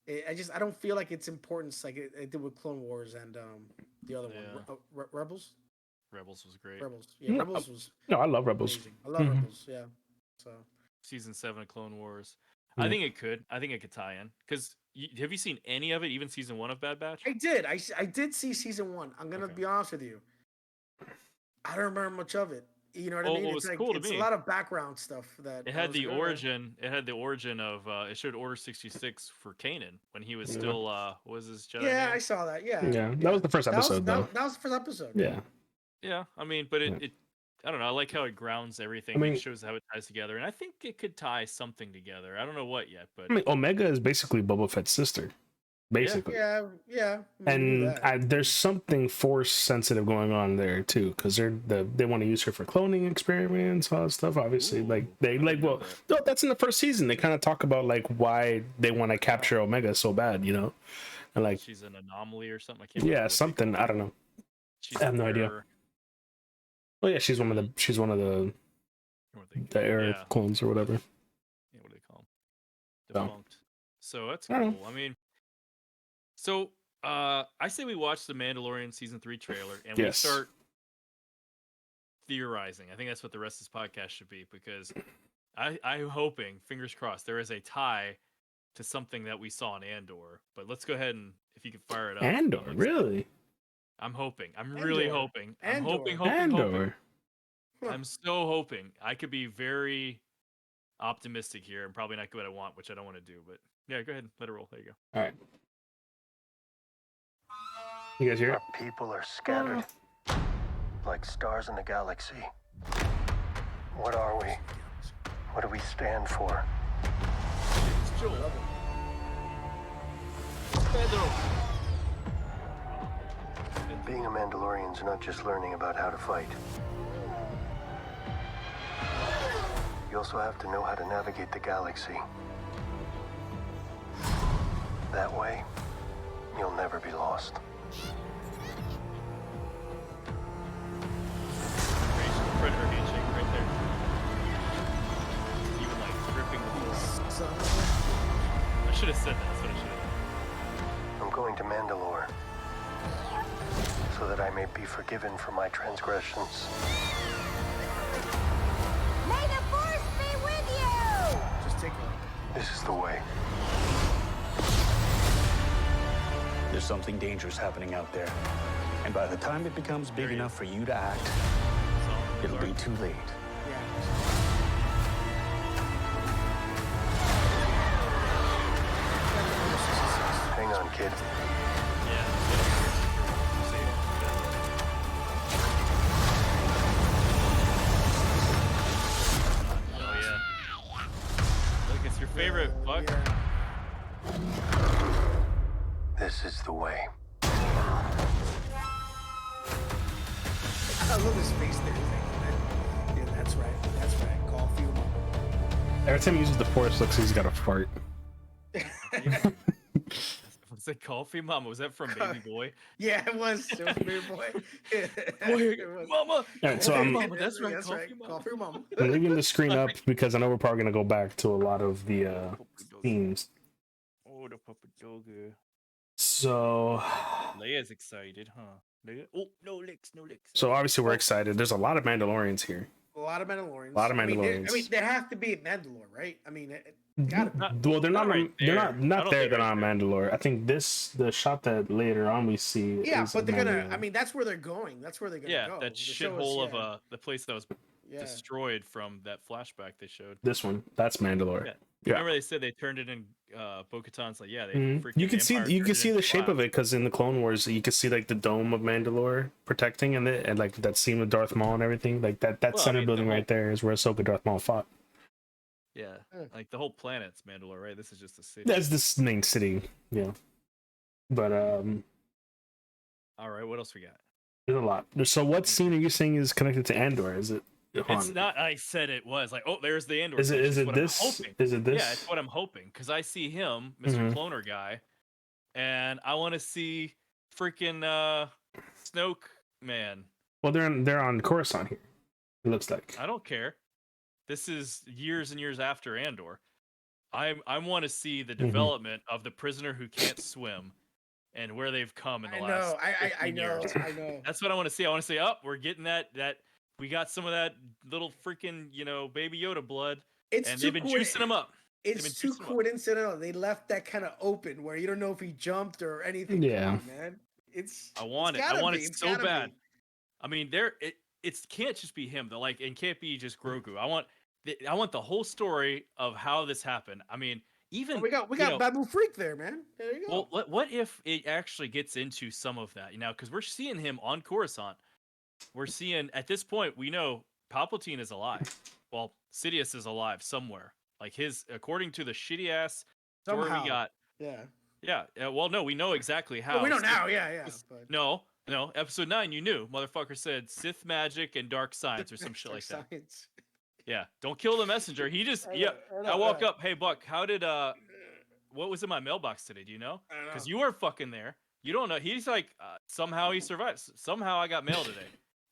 I don't feel like it's importance like it did with Clone Wars and the other one, Rebels. Rebels was great. Rebels, yeah, Rebels was. no, I love Rebels. Amazing. I love Rebels. Yeah. So Season 7 of Clone Wars. Yeah. I think it could tie in because have you seen any of it? Even season 1 of Bad Batch? I did. I did see season 1. I'm gonna Okay. be honest with you. I don't remember much of it. You know what I mean? What was It's like cool to it's me, a lot of background stuff that it I had was the like, "All right." origin. It had the origin of. It showed Order 66 for Kanan when he was Yeah. still. What was his Jedi Yeah, name? I saw that. Yeah. Yeah, that was the first episode though. That was the first episode. Yeah. Yeah, I mean, but Yeah. it I don't know. I like how it grounds everything. I mean- It shows how it ties together, and I think it could tie something together. I don't know what yet, but I mean, Omega is basically Boba Fett's sister, basically. Yeah. And there's something force sensitive going on there too, because they want to use her for cloning experiments, all that stuff. Obviously, Ooh, like I didn't know that. no, that's in the first season. They kind of talk about like why they want to capture Omega so bad, you know, and like she's an anomaly or something. I can't remember yeah, what they something call I it. don't know. She's I have an no idea. error. Oh yeah, she's one of the What they the Air yeah. clones or whatever. Yeah, what do they call them? So. Defunct. So that's I don't cool. I mean, so I say we watch the Mandalorian season 3 trailer and we Yes. start theorizing. I think that's what the rest of this podcast should be because I'm hoping, fingers crossed, there is a tie to something that we saw in Andor. But let's go ahead and if you can fire it up. Andor, I'm really? I'm hoping. I'm really Andor. hoping. I'm Andor. hoping. Andor. Huh. I'm so hoping. I could be very optimistic here and probably not get what I want, which I don't want to do. But yeah, go ahead and let it roll. There you go. All right. You guys hear it? Our people are scattered like stars in the galaxy. What are we? What do we stand for? It's Joel. Pedro. Being a Mandalorian's not just learning about how to fight. You also have to know how to navigate the galaxy. That way, you'll never be lost. Predator handshake right there. Even like gripping the whole. So, I should have said that. That's what I should have I'm going to Mandalore so that I may be forgiven for my transgressions. May the force be with you! just take it. This is the way. There's something dangerous happening out there. And by the time it becomes big enough for you to act, done. it'll be too late. Yeah. Hang on, kid. Oh yeah. Look, it's your favorite fuck. Yeah. This is the way. I love his face there. Yeah, that's right. That's right. Coffee. Every time he uses the force, looks like he's got a fart. Was it Coffee Mama? Was that from Baby Boy? Yeah, it was. It was Baby Boy. Boy, Mama. All right, so I'm Mama, that's right. Coffee Mama. Coffee Mama. I'm leaving the screen up because I know we're probably gonna go back to a lot of the themes. Oh, the Papa Dogger. So, Leia's excited, huh? Leia? Oh, no licks, no licks. so obviously we're excited. There's a lot of Mandalorians here. A lot of Mandalorians. A lot of I mean, Mandalorians. there have to be a Mandalore, right? I mean, it gotta be. Well, they're not. not right They're there. I not don't there. think They're right on there. Mandalore. I think the shot that later on we see. Yeah, is but they're gonna. Mandalore. I mean, that's where they're going. That's where they're gonna Yeah, go. that The show is- shithole of yeah, the place that was yeah. destroyed from that flashback they showed. This one, that's Mandalore. Yeah. Yeah. Remember they said they turned it in Bo-Katan's like, yeah, they freaking You can see Empire you can turned see into the shape clouds. of it because in the Clone Wars you can see like the dome of Mandalore protecting and like that scene with Darth Maul and everything. Like that Well, I center mean, the building whole- right there is where Ahsoka and Darth Maul fought. Yeah, like the whole planet's Mandalore, right? This is just a city. That's this main city, yeah. But All right, what else we got? there's a lot. So what scene are you saying is connected to Andor? Is it Han? It's not. I said it was like, oh, there's the Andor. Is it scene. is It's it what I'm this? hoping. Is it this? Yeah, it's what I'm hoping because I see him, mister Mhm. Cloner guy, and I want to see freaking Snoke man. Well, they're on Coruscant here. It looks like. I don't care. This is years and years after Andor. I want to see the Mhm. development of the prisoner who can't swim and where they've come in the I last know. I 15 know. years. I know. That's what I want to see. I want to say, oh, we're getting that we got some of that little freaking, Baby Yoda blood, It's and too they've been juicing him up. It's been too juicing 'em up. coincidental. They left that kind of open where you don't know if he jumped or anything. Yeah. Come on, man. I want it. I want it so bad. I mean, it can't just be him though. Like, it can't be just Grogu. I want the whole story of how this happened. I mean, even We got Babu Freak there, man. There you go. well, what if it actually gets into some of that? Because we're seeing him on Coruscant. We're seeing at this point we know Palpatine is alive. Well, Sidious is alive somewhere. Like according to the shitty ass story Somehow. we got. Yeah. Yeah. Well, no, we know exactly how. Well, we know Sith- now. Yeah. But... No. Episode 9, you knew. Motherfucker said Sith magic and dark science or some shit like that. Science. Yeah. Don't kill the messenger. He just I know, yeah. I know, I walk yeah. up. Hey, Buck. How did what was in my mailbox today? Do you know? I don't know. Because you weren't fucking there. You don't know. He's like somehow he survived. Somehow I got mail today.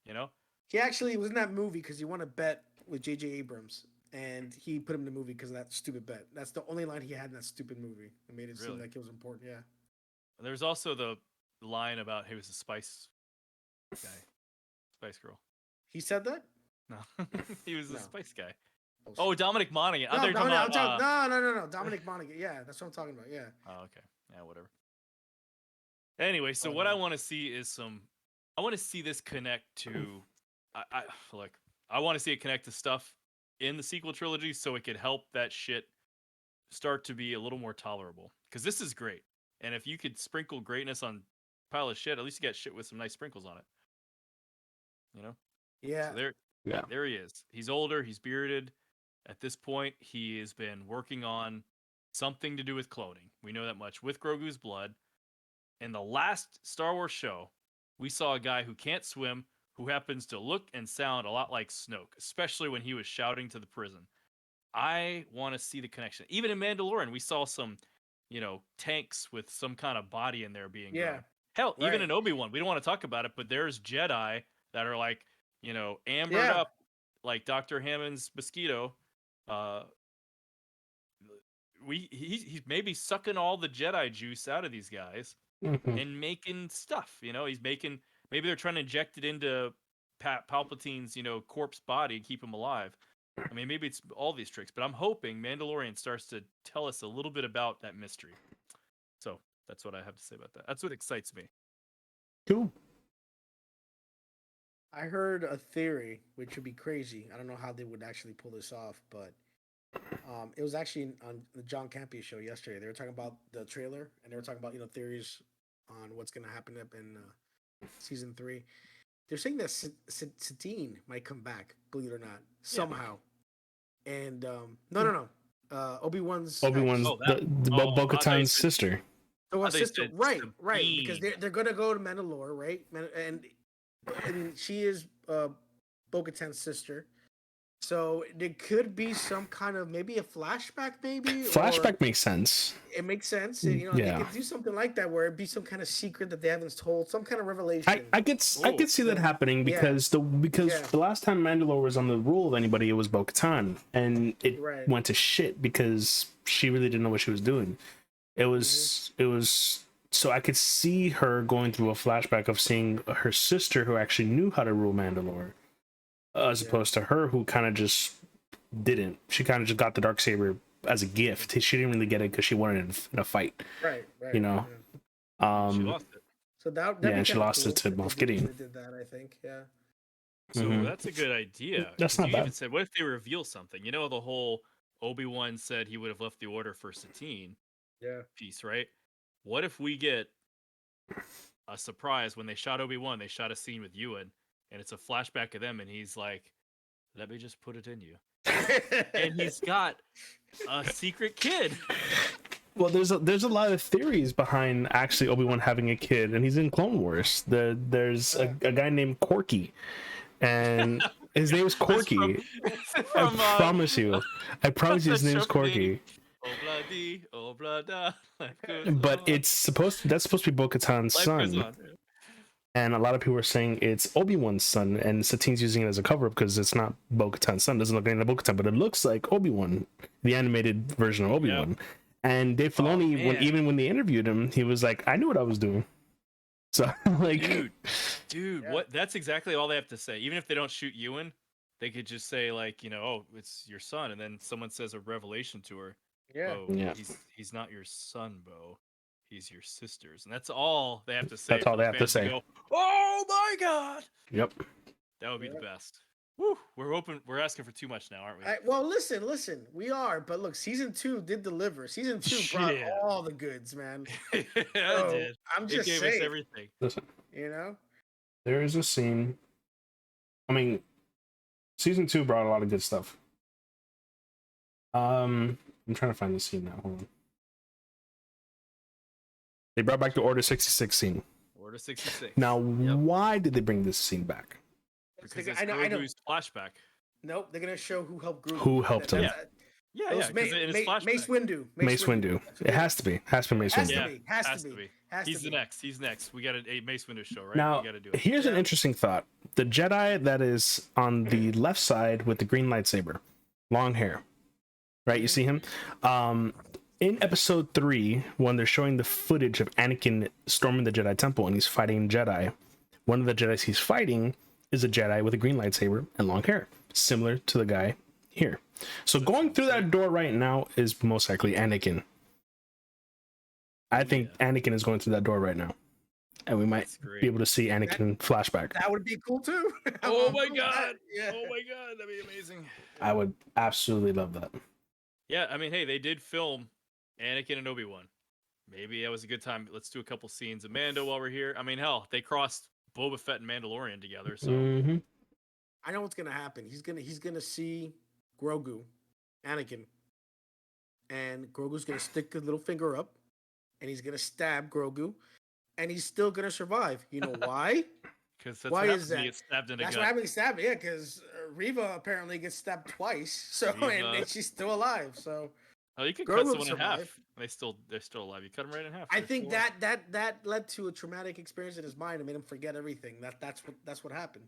You know. He actually was in that movie because he won a bet with J.J. Abrams, and he put him in the movie because of that stupid bet. That's the only line he had in that stupid movie. It made it seem Really? like it was important. Yeah. There's also the line about he was a spice guy, spice girl. He said that? No, he was a No. spice guy. Oh, Oh, Dominic Monaghan. I no, thought you were talking about, no. Dominic Monaghan. Yeah, that's what I'm talking about. Yeah. Oh, okay. Yeah, whatever. Anyway, so Oh, what no. I want to see is I want to see this connect to. I want to see it connect to stuff in the sequel trilogy, so it could help that shit start to be a little more tolerable. Because this is great, and if you could sprinkle greatness on a pile of shit, at least you got shit with some nice sprinkles on it. You know. Yeah. So there he is. He's older. He's bearded. At this point, he has been working on something to do with cloning. We know that much. With Grogu's blood. In the last Star Wars show, we saw a guy who can't swim, who happens to look and sound a lot like Snoke, especially when he was shouting to the prison. I want to see the connection. Even in Mandalorian, we saw some, tanks with some kind of body in there being Yeah. grown. Hell, even Right. in Obi-Wan, we don't want to talk about it, but there's Jedi that are like, ambered Yeah. up like Dr. Hammond's mosquito. He's maybe sucking all the Jedi juice out of these guys Mhm. and making stuff. He's making. Maybe they're trying to inject it into Palpatine's, corpse body and keep him alive. I mean, maybe it's all these tricks, but I'm hoping Mandalorian starts to tell us a little bit about that mystery. So that's what I have to say about that. That's what excites me. Cool. I heard a theory, which would be crazy. I don't know how they would actually pull this off, but it was actually on the John Campea show yesterday. They were talking about the trailer, and they were talking about theories on what's going to happen up in season 3. They're saying that Satine might come back, believe it or not, somehow. And no. Obi-Wan's Oh, that- Bo-Katan's said- sister. So her they sister, said right, because Sabine. they're gonna go to Mandalore, right? And she is Bo-Katan's sister. So there could be some kind of maybe a flashback, maybe. Flashback or makes sense. it makes sense. Yeah. They could do something like that where it be some kind of secret that they haven't told, some kind of revelation. I could see that happening Yeah. because Yeah. the last time Mandalore was on the rule of anybody, it was Bo-Katan, and it Right. went to shit because she really didn't know what she was doing. It was so I could see her going through a flashback of seeing her sister who actually knew how to rule Mandalore, as opposed to her who kind of just didn't. She kind of just got the Darksaber as a gift. She didn't really get it because she wanted it in a fight. Right. You know. yeah. She lost it. So that Yeah, and she lost it to Moff Gideon. They did that, I think. Yeah. So Mhm. that's a good idea. That's 'cause not you bad. even said, what if they reveal something? The whole Obi-Wan said he would have left the order for Satine Yeah. piece, right? What if we get a surprise when they shot Obi-Wan? They shot a scene with Ewan, and it's a flashback of them, and he's like, "Let me just put it in you," and he's got a secret kid. Well, there's a lot of theories behind actually Obi-Wan having a kid, and he's in Clone Wars. There's a guy named Corky, and his name's Corky. I promise you his name's Corky. But that's supposed to be Bo-Katan's son, and a lot of people are saying it's Obi-Wan's son, and Satine's using it as a cover because it's not Bo-Katan's son. It doesn't look like Bo-Katan, but it looks like Obi-Wan, the animated version of Obi-Wan. Yep. And Dave Filoni, even when they interviewed him, he was like, "I knew what I was doing." So, like, dude, what? That's exactly all they have to say. Even if they don't shoot Ewan, they could just say, like, "Oh, it's your son," and then someone says a revelation to her. Yeah, he's not your son, Bo. He's your sister's, and that's all they have to say. That's all they have to say. Go, oh my god! Yep, that would be the best. Woo, we're asking for too much now, aren't we? Well, listen, we are, but look, season 2 did deliver. Season 2 brought all the goods, man. It did. I'm just saying, us everything. Listen, you know, there is a scene. I mean, season 2 brought a lot of good stuff. I'm trying to find the scene now. Hold on. They brought back the Order 66 scene. Order 66. Now, why did they bring this scene back? Because it's Grogu's flashback. Nope, they're gonna show who helped Grogu. Who helped him? Mace Windu. Mace Windu. It has to be. Has to be Mace Windu. Has to be. He's next. We got a Mace Windu show, right? Now, we gotta do it. Here's an interesting thought. The Jedi that is on the left side with the green lightsaber, long hair, right? You see him? In episode 3, when they're showing the footage of Anakin storming the Jedi Temple and he's fighting Jedi, one of the Jedis he's fighting is a Jedi with a green lightsaber and long hair, similar to the guy here. So going through that door right now is most likely Anakin. I think Anakin is going through that door right now, and we might be able to see Anakin flashback. That would be cool too. Oh my god! Yeah. Oh my god, that'd be amazing. I would absolutely love that. Yeah, I mean, hey, they did film Anakin and Obi-Wan. Maybe that was a good time. Let's do a couple scenes of Mando while we're here. I mean, hell, they crossed Boba Fett and Mandalorian together, so I know what's gonna happen. He's gonna see Grogu, Anakin, and Grogu's gonna stick his little finger up, and he's gonna stab Grogu, and he's still gonna survive. You know why? Because why is that? He gets stabbed in the that's gut. what happened. He stabbed. Yeah, because Reva apparently gets stabbed twice, so and she's still alive. So. Oh, you can cut someone in half. They're still alive. You cut them right in half. I think that led to a traumatic experience in his mind and made him forget everything. That's what happened.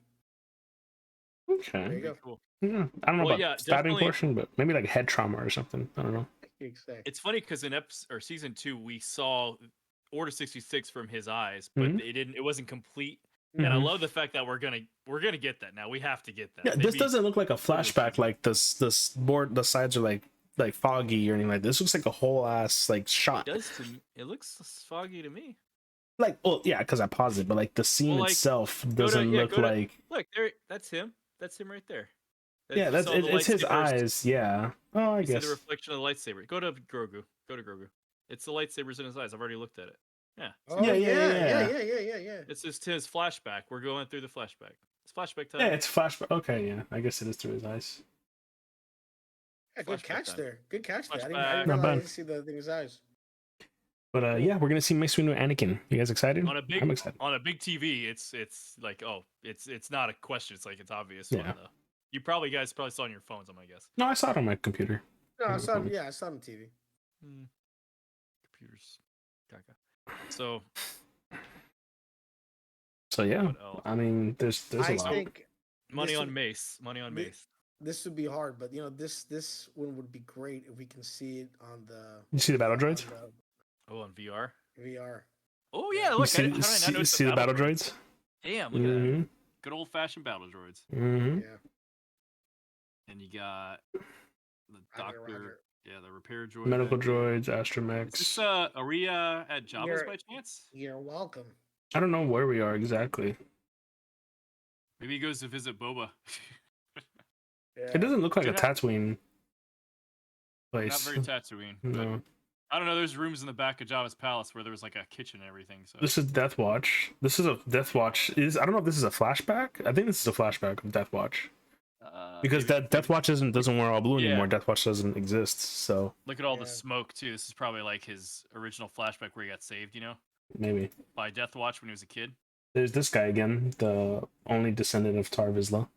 Okay. There you go. Cool. Yeah. I don't know about stabbing portion, but maybe like head trauma or something. I don't know. It's funny because in season 2 we saw Order 66 from his eyes, but it wasn't complete. And I love the fact that we're gonna get that now. We have to get that. Yeah, this doesn't look like a flashback. Like this board, the sides are like foggy or anything like this. This looks like a whole ass like shot. It does to me. It looks foggy to me. Like, well, yeah, because I paused it, but like the scene itself doesn't look like. Look there, that's him. That's him right there. It's his eyes. Yeah. Oh, I guess. The reflection of the lightsaber. Go to Grogu. It's the lightsabers in his eyes. I've already looked at it. Yeah. Oh, yeah. It's just his flashback. We're going through the flashback. It's flashback time. Yeah, it's flashback. Okay, yeah. I guess it is through his eyes. Yeah, good catch there. Good catch there. I didn't see the thing in his eyes. But yeah, we're gonna see Mace Windu and Anakin. You guys excited? I'm excited. On a big TV, it's like, oh, it's not a question. It's like it's obvious. Yeah. You guys probably saw it on your phones, on my guess. No, I saw it on my computer. No, I saw it on TV. Computers. Gaga. So yeah, I mean, there's a lot. I think money on Mace. This would be hard, but this one would be great if we can see it on the. You see the battle droids? On VR. VR. Oh yeah, look. See the battle droids? Damn, look at that. Good old fashioned battle droids. Mm-hmm. Yeah. And you got the doctor. Yeah, the repair droid. Medical droids, astromechs. Is this are we at Jabba's by chance? You're welcome. I don't know where we are exactly. Maybe he goes to visit Boba. It doesn't look like a Tatooine. place. very Tatooine. But No. I don't know. There's rooms in the back of Jabba's palace where there was like a kitchen and everything. So This is Death Watch. This is a Death Watch. I don't know if this is a flashback. I think this is a flashback of Death Watch. Because maybe- that Death Watch doesn't wear all blue Yeah. anymore. Death Watch doesn't exist. So Look at all the Yeah. smoke too. This is probably like his original flashback where he got saved, you know, maybe by Death Watch when he was a kid. there's this guy again, the only descendant of Tar Vizsla.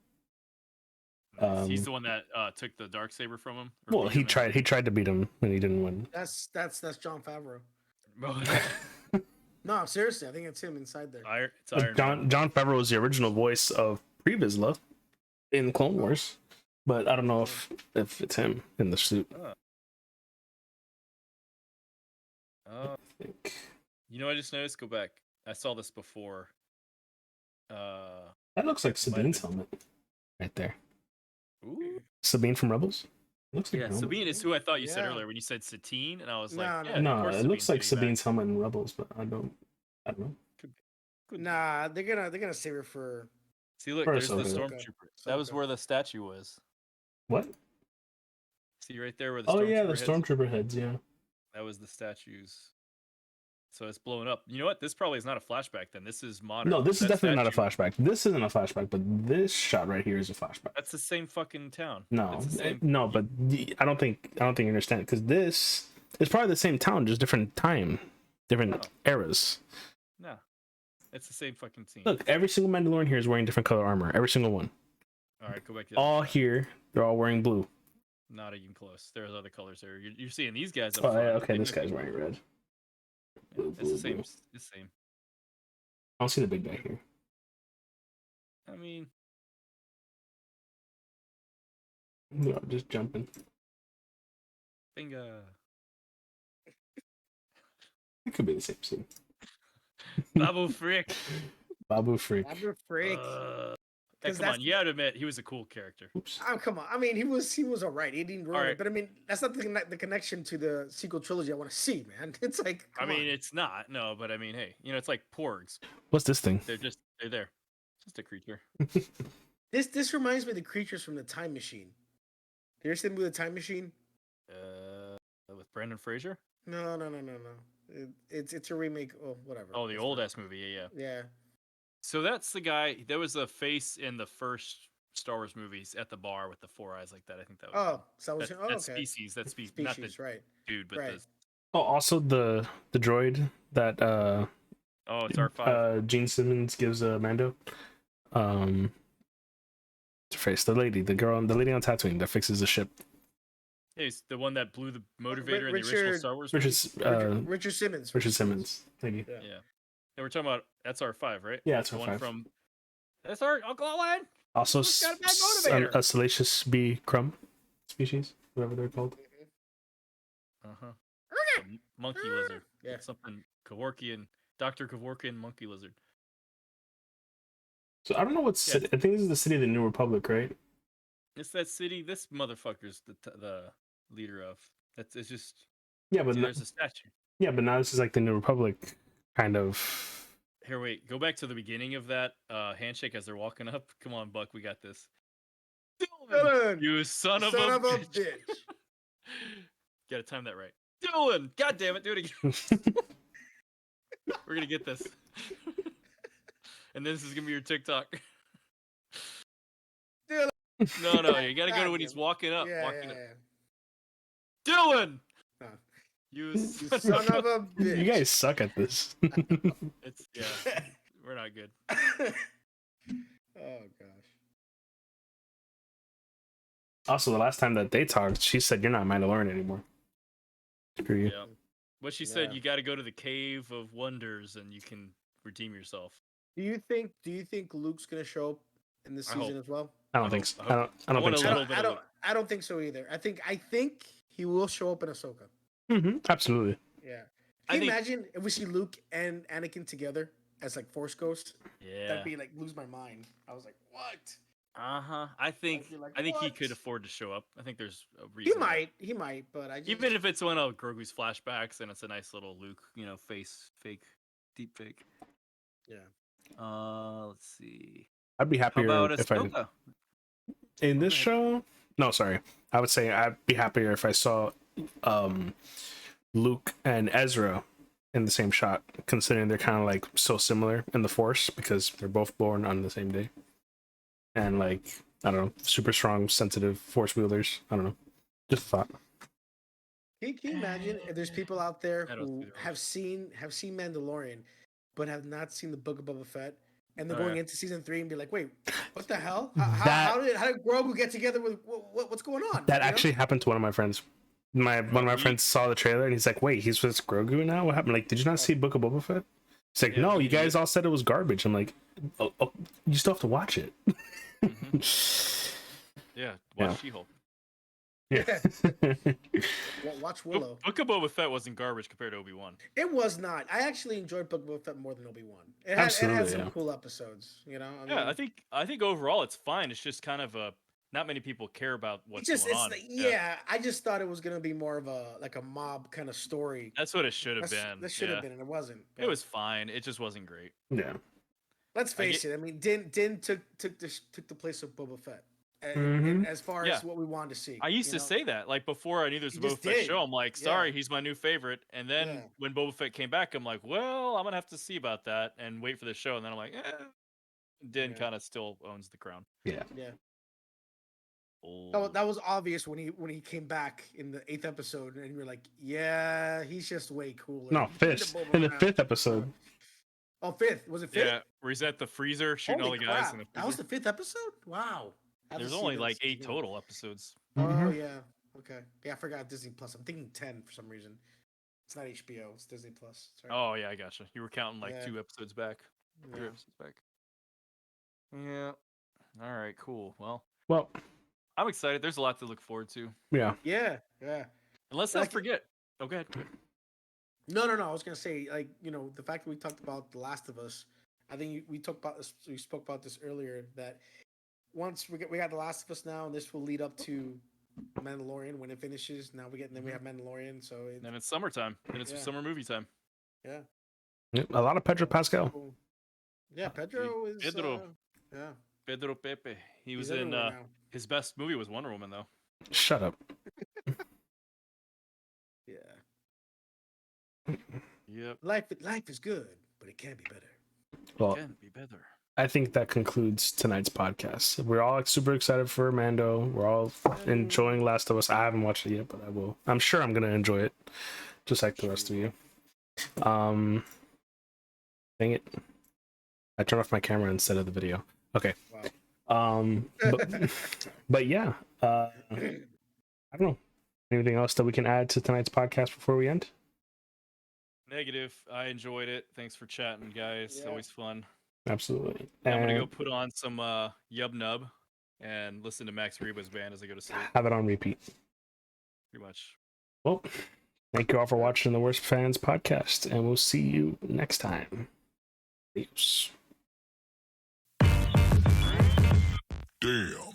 He's the one that took the dark saber from him. or Well, beat he him tried. He tried to beat him, and he didn't win. That's John Favreau. and- No, seriously, I think it's him inside there. It's Iron Man. John Favreau was the original voice of Pre Vizsla in Clone Wars, but I don't know if it's him in the suit. Oh, I think you know, I just noticed. Go back. I saw this before. that looks like Sabine's helmet right there. Ooh. Sabine from Rebels. Looks like Yeah, her helmet. Sabine is who I thought you said Yeah. earlier when you said Satine, and I was No, like, no, yeah, of No, course it looks like Sabine's getting Sabine's helmet in Rebels, but I don't know. back. Nah, they're gonna save her for. See, look, For there's the Ahsoka. stormtrooper. That was Ahsoka. where the statue was. What? See right there where the Oh stormtrooper yeah, the heads? Stormtrooper heads. Yeah. That was the statues. So it's blowing up. You know what? This probably is not a flashback. Then this is modern. No, this is That definitely not a statue- flashback. This isn't a flashback, but this shot right here is a flashback. That's the same fucking town. No, It's the same- no, but I don't think you understand because this is probably the same town, just different time, different Oh. eras. No, it's the same fucking scene. Look, every single Mandalorian here is wearing different color armor. Every single one. All right, go back to the All other side. here, they're all wearing blue. Not even close. There's other colors there. You're seeing these guys. Up Oh yeah, front. okay, They this look- guy's wearing red. Yeah, it's the same. blue. It's the same. I don't see the big guy here. I mean, No, just jumping. bingo. It could be the same scene. Babu Frick. Babu Freak. I'm freak. Hey, 'Cause come on, that's- you have to admit he was a cool character. Oops. Oh, come on. I mean, he was alright. He didn't ruin Alright. it, but I mean, that's not the connection to the sequel trilogy I want to see, man. It's like, I come mean, on. it's not no, but I mean, hey, you know, it's like porgs. What's this thing? They're there. Just a creature. This reminds me of the creatures from the Time Machine. You ever seen the movie The Time Machine? With Brendan Fraser. No. It's a remake. Oh, whatever. Oh, the It's old not- ass movie. Yeah. Yeah. So that's the guy. There was a face in the first Star Wars movies at the bar with the four eyes like that. I think that was. Oh, so I was. That's, Oh, that's okay. species. That's species. Not the Species, right? dude, but right. the. Oh, also the droid that Oh, it's R5. Gene Simmons gives Mando. What's her face? The lady on Tatooine that fixes the ship. Hey, it's the one that blew the motivator in the original Richard- Star Wars. Richard Simmons. Richard Simmons. Thank you. Yeah. Yeah. And we're talking about that's R5, right? Yeah, it's the one R5. from. That's our Uncle Owen. Also, Who's got a bad motivator? a salacious bee crumb species, whatever they're called. Uh huh. Monkey lizard. Yeah. Something Kevorkian, Dr. Kevorkian monkey lizard. So I don't know what Yeah. city. I think this is the city of the New Republic, right? It's that city. This motherfucker's the leader of. It's just. Yeah, but See, no- there's a statue. yeah, but now this is like the New Republic, kind of. Here, wait. Go back to the beginning of that handshake as they're walking up. Come on, Buck. We got this. Dylan, You son of a bitch. Gotta time that right. Dylan! God damn it, do it again. We're gonna get this. And this is gonna be your TikTok. Dylan. No, you gotta go to God when he's damn it. walking up. Yeah, walking yeah, up. yeah. Dylan! Huh. You You son son of a... of a bitch. You guys suck at this. It's, yeah, we're not good. Oh gosh. Also, the last time that they talked, she said, "You're not Mandalorian anymore." Screw you. Yeah. What she said, Yeah. you gotta go to the Cave of Wonders and you can redeem yourself. Do you think Luke's gonna show up in this I season hope. as well? I don't I think hope- so. I hope- I don't want think a so. little bit of Luke. I don't think so either. I think he will show up in Ahsoka. Absolutely. Yeah. I Can you think- imagine if we see Luke and Anakin together as like Force ghosts? Yeah. That'd be like lose my mind. I was like, what? Uh-huh. I think be like, he "What?" could afford to show up. I think there's a He reason. might, but I just Even if it's one of Grogu's flashbacks and it's a nice little Luke, face fake, deep fake. yeah. Let's see. I'd be How happier about if I Ahsoka? in this ahead. show. No, sorry. I would say I'd be happier if I saw Luke and Ezra in the same shot, considering they're kind of like so similar in the Force because they're both born on the same day, and like I don't know, super strong, sensitive Force wielders. I don't know, just a thought. Can you imagine if there's people out there I don't who see those. have seen Mandalorian, but have not seen the Book of Boba Fett, and they're Oh, going yeah. into season 3 and be like, "Wait, what the hell? That- How did Grogu get together with what's going on?" That You know? actually happened to one of my friends. One of my friends saw the trailer and he's like, "Wait, he's with Grogu now? What happened? Like, did you not see Book of Boba Fett?" It's like, Yeah, "No, he- you guys all said it was garbage." I'm like, oh, "You still have to watch it." Yeah, Yeah. watch She-Hulk. Yeah. Watch Willow. Book of Boba Fett wasn't garbage compared to Obi-Wan. It was not. I actually enjoyed Book of Boba Fett more than Obi-Wan. It had Absolutely, some yeah. cool episodes. You know. Yeah, I think overall it's fine. It's just kind of not many people care about what's going on. Yeah, I just thought it was gonna be more of a mob kind of story. That's what it should have been. That should yeah. have been, and it wasn't. It but was fine. It just wasn't great. Yeah. Let's face it. I mean, Din took the place of Boba Fett. Mhm. As far Yeah. as what we wanted to see. I used you to know? say that, like before I knew there's a You Boba just Fett did. show. I'm like, Yeah. sorry, he's my new favorite. And then Yeah. when Boba Fett came back, I'm like, well, I'm gonna have to see about that and wait for the show. And then I'm like, Din Yeah. kind of still owns the crown. Yeah. Yeah. Oh, That was obvious when he came back in the 8th episode, and you're like, yeah, he's just way cooler. No, fifth. In the 5th episode. Oh, 5th. Was it 5th? yeah, where he's at the freezer shooting Holy all the guys crap. in the That was freezer. the 5th episode? Wow. I haven't There's seen only it like since 8 then. total episodes. Oh Mhm. yeah. Okay. Yeah, I forgot Disney Plus. I'm thinking 10 for some reason. It's not HBO. It's Disney Plus. Sorry. Oh yeah, I gotcha. You were counting like Yeah. 2 episodes back. 3 Yeah. episodes back. Yeah. All right. Cool. Well, Well, I'm excited. There's a lot to look forward to. yeah. Yeah. And let's Like not it- forget. Oh, go ahead. No. I was gonna say, like, the fact that we talked about The Last of Us. I think we talked about this. We spoke about this earlier. That once we got The Last of Us now, and this will lead up to Mandalorian when it finishes. Now we have Mandalorian. So Then it's summertime. Then it's Yeah. summer movie time. yeah. Yep, a lot of Pedro Pascal. Cool. Yeah, Pedro is. Pedro. Yeah. Pedro Pepe. He he's was in everywhere now. his best movie was Wonder Woman though. Shut up. Yeah. Yep. Life is good, but it can be better. Well, Can be better. I think that concludes tonight's podcast. We're all super excited for Mando. We're all enjoying Last of Us. I haven't watched it yet, but I will. I'm sure I'm gonna enjoy it, just like the rest of you. Dang it! I turned off my camera instead of the video. Okay. Wow. But yeah. I don't know. Anything else that we can add to tonight's podcast before we end? Negative. I enjoyed it. Thanks for chatting, guys. Yeah. Always fun. Absolutely. I'm gonna go And put on some Yub Nub and listen to Max Reba's band as I go to sleep. have it on repeat. Pretty much. Well, thank you all for watching the Worst Fans podcast, and we'll see you next time. Adios. Damn.